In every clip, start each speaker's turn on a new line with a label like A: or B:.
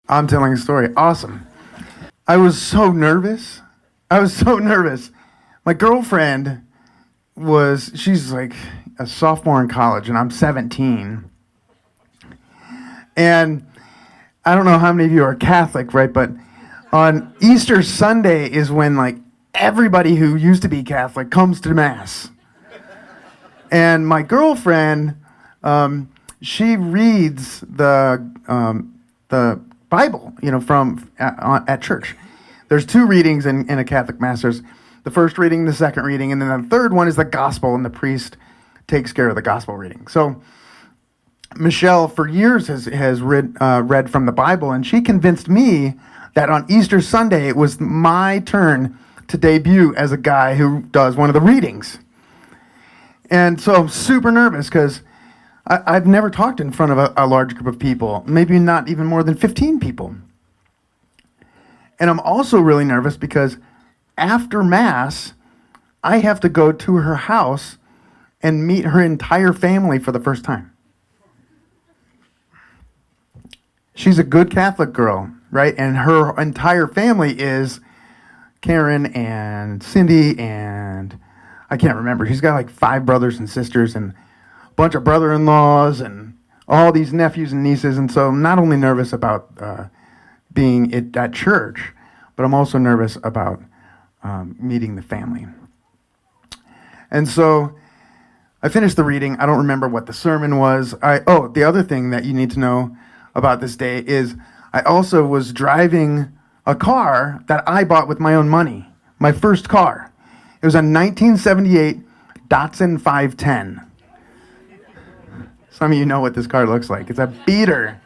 A: I'm telling a story. Awesome. I was so nervous. My girlfriend she's like a sophomore in college, and I'm 17. And I don't know how many of you are Catholic, right? But on Easter Sunday is when like everybody who used to be Catholic comes to Mass. And my girlfriend, she reads the Bible, from at church. There's two readings in a Catholic Mass. There's the first reading, the second reading, and then the third one is the gospel, and the priest takes care of the gospel reading. So Michelle, for years, has read from the Bible, and she convinced me that on Easter Sunday, it was my turn to debut as a guy who does one of the readings. And so I'm super nervous because I've never talked in front of a large group of people, maybe not even more than 15 people. And I'm also really nervous because after Mass, I have to go to her house and meet her entire family for the first time. She's a good Catholic girl, right? And her entire family is Karen and Cindy and I can't remember. She's got like 5 brothers and sisters and a bunch of brother-in-laws and all these nephews and nieces. And so I'm not only nervous about being at church, but I'm also nervous about meeting the family. And so I finished the reading. I don't remember what the sermon was. The other thing that you need to know about this day is I also was driving a car that I bought with my own money, my first car. It was a 1978 Datsun 510. Some of you know what this car looks like. It's a beater.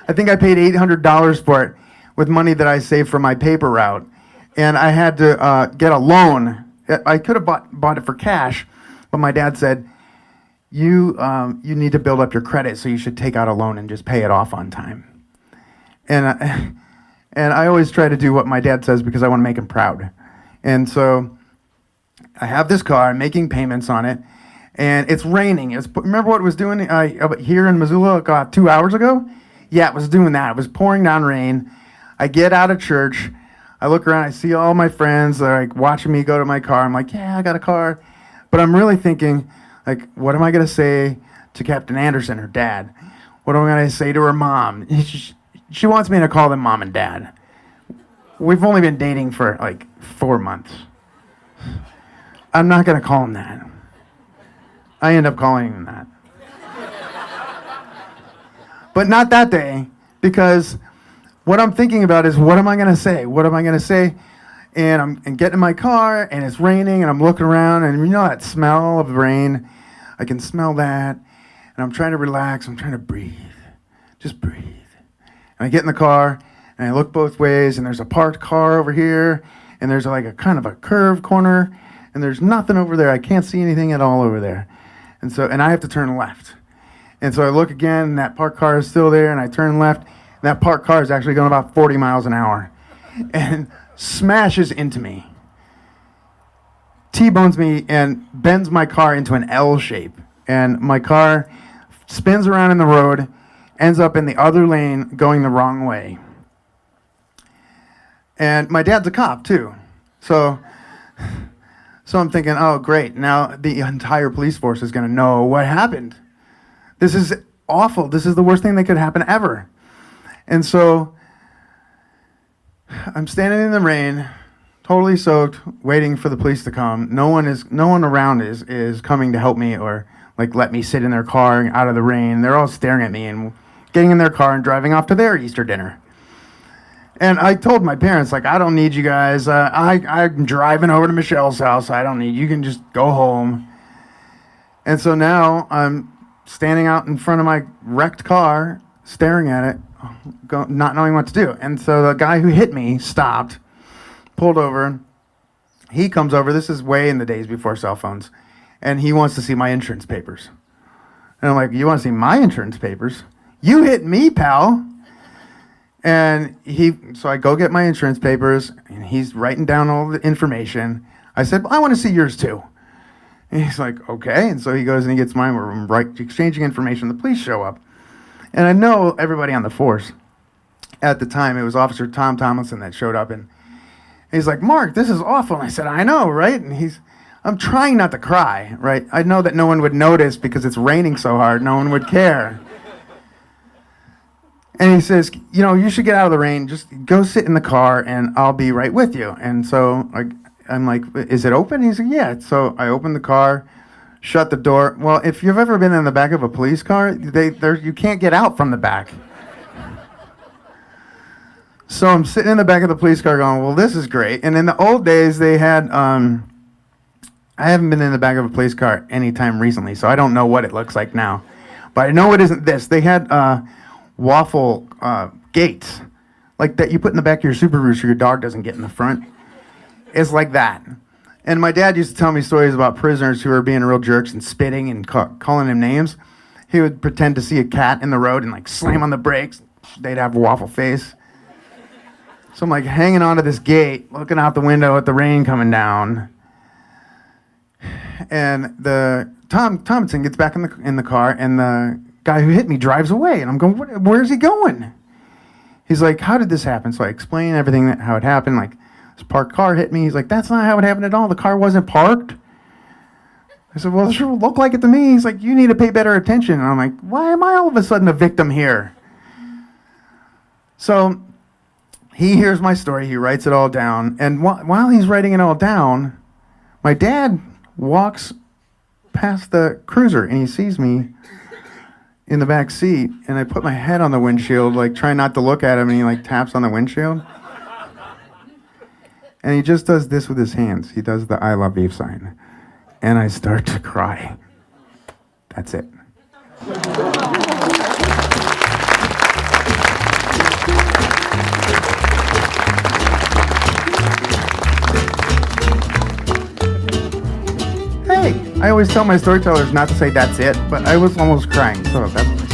A: I think I paid $800 for it with money that I saved from my paper route. And I had to get a loan. I could have bought it for cash, but my dad said, you need to build up your credit, so you should take out a loan and just pay it off on time. And I always try to do what my dad says because I want to make him proud. And so I have this car, I'm making payments on it, and it's raining. Remember what it was doing here in Missoula 2 hours ago? Yeah, it was doing that. It was pouring down rain. I get out of church. I look around. I see all my friends. They're like watching me go to my car. I'm like, yeah, I got a car. But I'm really thinking, like, what am I going to say to Captain Anderson, her dad? What am I going to say to her mom? She wants me to call them mom and dad. We've only been dating for like 4 months. I'm not going to call him that. I end up calling him that. But not that day, because what I'm thinking about is, what am I going to say? What am I going to say? And I'm getting in my car, and it's raining, and I'm looking around, and you know that smell of rain? I can smell that, and I'm trying to relax. I'm trying to breathe. Just breathe. And I get in the car, and I look both ways, and there's a parked car over here, and there's like a kind of a curved corner, and there's nothing over there. I can't see anything at all over there. And I have to turn left. And so I look again, and that parked car is still there, and I turn left, and that parked car is actually going about 40 miles an hour and smashes into me, T-bones me, and bends my car into an L shape. And my car spins around in the road, ends up in the other lane going the wrong way. And my dad's a cop, too. So I'm thinking, oh, great. Now the entire police force is going to know what happened. This is awful. This is the worst thing that could happen ever. And so I'm standing in the rain, totally soaked, waiting for the police to come. No one around is coming to help me or like let me sit in their car out of the rain. They're all staring at me and getting in their car and driving off to their Easter dinner. And I told my parents, like, I don't need you guys. I'm driving over to Michelle's house. I don't need you. Can just go home. And so now I'm standing out in front of my wrecked car, staring at it, not knowing what to do. And so the guy who hit me stopped, pulled over. He comes over. This is way in the days before cell phones. And he wants to see my insurance papers. And I'm like, you want to see my insurance papers? You hit me, pal. And so I go get my insurance papers, and he's writing down all the information. I said, well, I want to see yours too. And he's like, okay. And so he goes and he gets mine. We're exchanging information. The police show up. And I know everybody on the force. at the time, it was Officer Tom Tomlinson that showed up, and he's like, Mark, this is awful. And I said, I know, right? And I'm trying not to cry, right? I know that no one would notice because it's raining so hard, no one would care. And he says, you should get out of the rain, just go sit in the car and I'll be right with you. And so I'm like, is it open? He's like, yeah. So I opened the car, shut the door. Well, if you've ever been in the back of a police car, you can't get out from the back. So I'm sitting in the back of the police car going, well, this is great. And in the old days, they had, I haven't been in the back of a police car anytime recently, so I don't know what it looks like now. But I know it isn't this. They had waffle gates, like that you put in the back of your Subaru so your dog doesn't get in the front. It's like that. And my dad used to tell me stories about prisoners who were being real jerks and spitting and calling him names. He would pretend to see a cat in the road and slam on the brakes. They'd have a waffle face. So I'm hanging onto this gate, looking out the window at the rain coming down. And the Tomlinson gets back in the car, and the guy who hit me drives away. And I'm going, where's he going? He's like, how did this happen? So I explain everything, how it happened. This parked car hit me. He's like, that's not how it happened at all. The car wasn't parked. I said, well, it sure looked like it to me. He's like, you need to pay better attention. And I'm like, why am I all of a sudden a victim here? So he hears my story. He writes it all down. And while he's writing it all down, my dad walks past the cruiser, and he sees me in the back seat, and I put my head on the windshield, trying not to look at him, and he taps on the windshield. And he just does this with his hands. He does the I love you sign. And I start to cry. That's it. Hey, I always tell my storytellers not to say that's it, but I was almost crying, so that's